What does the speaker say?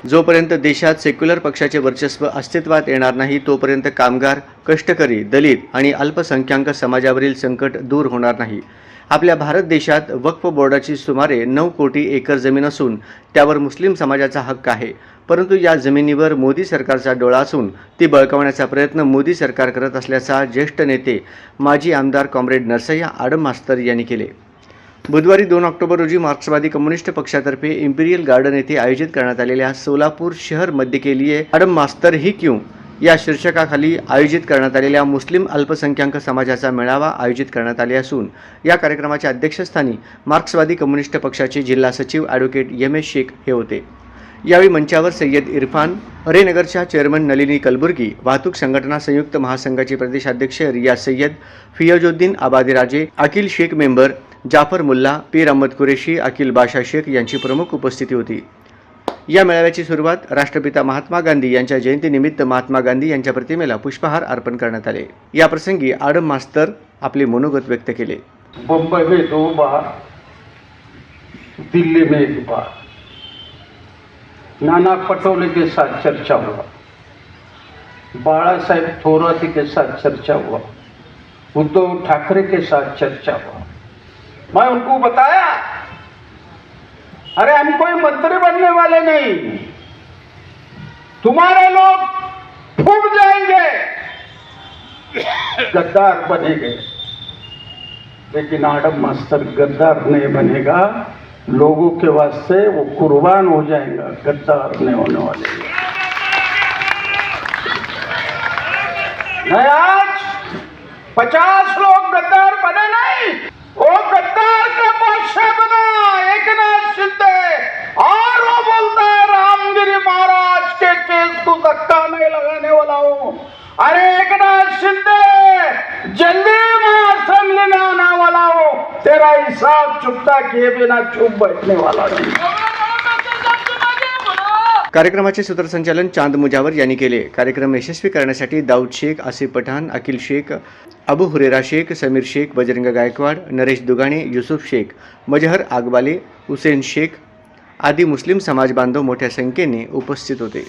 जोपर्यंत देशात सेक्युलर पक्षाचे वर्चस्व अस्तित्वात येणार नाही तोपर्यंत कामगार, कष्टकरी, दलित आणि अल्पसंख्याक समाजावरील संकट दूर होणार नाही। आपल्या भारत देशात वक्फ बोर्डाची सुमारे 9 कोटी एकर जमीन असून त्यावर मुस्लिम समाजाचा हक्क आहे, परंतु या जमिनीवर मोदी सरकारचा डोळा असून ती बळकावण्याचा प्रयत्न मोदी सरकार करत असल्याचा ज्येष्ठ नेते माजी आमदार कॉम्रेड नरसय्या आडम मास्तर यांनी केले। बुधवारी 2 ऑक्टोबर रोजी मार्क्सवादी कम्युनिस्ट पक्षातर्फे इंपिरियल गार्डन येथे आयोजित करण्यात आलेल्या सोलापूर शहर मध्य के लिए आडम मास्तर ही क्यों या शीर्षकाखाली आयोजित करण्यात आलेल्या मुस्लिम अल्पसंख्याक समाजाचा मेळावा आयोजित करण्यात आले असून या कार्यक्रमाच्या अध्यक्षस्थानी मार्क्सवादी कम्युनिस्ट पक्षाचे जिल्हा सचिव ॲडव्होकेट एम शेख हे होते। यावेळी मंचावर सय्यद इरफान, हरेनगरच्या चेअरमन नलिनी कलबुर्गी, वाहतूक संघटना संयुक्त महासंघाचे प्रदेशाध्यक्ष रियाज सय्यद, फियाजुद्दीन आबादी राजे, अकील शेख मेंबर, जाफर मुल्ला, पीर अहमद कुरेशी, अकील बाशा शेख यांची प्रमुख उपस्थिती होती। या मेळाव्याची सुरुवात राष्ट्रपिता महात्मा गांधी यांच्या जयंतीनिमित्त महात्मा गांधी यांच्या प्रतिमेला पुष्पहार अर्पण करण्यात आले। या प्रसंगी आडम मास्तर आपले मनोगत व्यक्त केले। बम्बई में 2 बार, दिल्ली में 1 बार नाना पटोले के साथ चर्चा हुआ, बाला साहेब थोरात के साथ चर्चा हुआ, उद्धव ठाकरे के साथ चर्चा हुआ। मैं उनको बताया, अरे हम कोई मंत्री बनने वाले नहीं, तुम्हारे लोग फूट जाएंगे, गद्दार बनेंगे, लेकिन आडम मास्टर गद्दार नहीं बनेगा। लोगों के वास्ते वो कुर्बान हो जाएगा, गद्दार नहीं होने वाले। नहीं, आज 50 लोग गद्दार बने नहीं, वो गद्दार का बादशाह बना एकनाथ शिंदे, और वो बोलता है रामगिरी महाराज के केस को धक्का नहीं लगाने वाला हूं। अरे एकनाथ शिंदे, जल्दी असेंबली में आने वाला हो, तेरा हिसाब चुकता किए बिना चुप बैठने वाला नहीं। कार्यक्रमाचे सूत्रसंचालन चांद मुजावर यांनी केले। कार्यक्रम यशस्वी करण्यासाठी दाऊद शेख, आसिफ पठाण, अकील शेख, अबू हुरेरा शेख, समीर शेख, बजरंग गायकवाड, नरेश दुगाणे, युसुफ शेख, मजहर आगबाले, हुसेन शेख आदी मुस्लिम समाज बांधव मोठ्या संख्येने उपस्थित होते।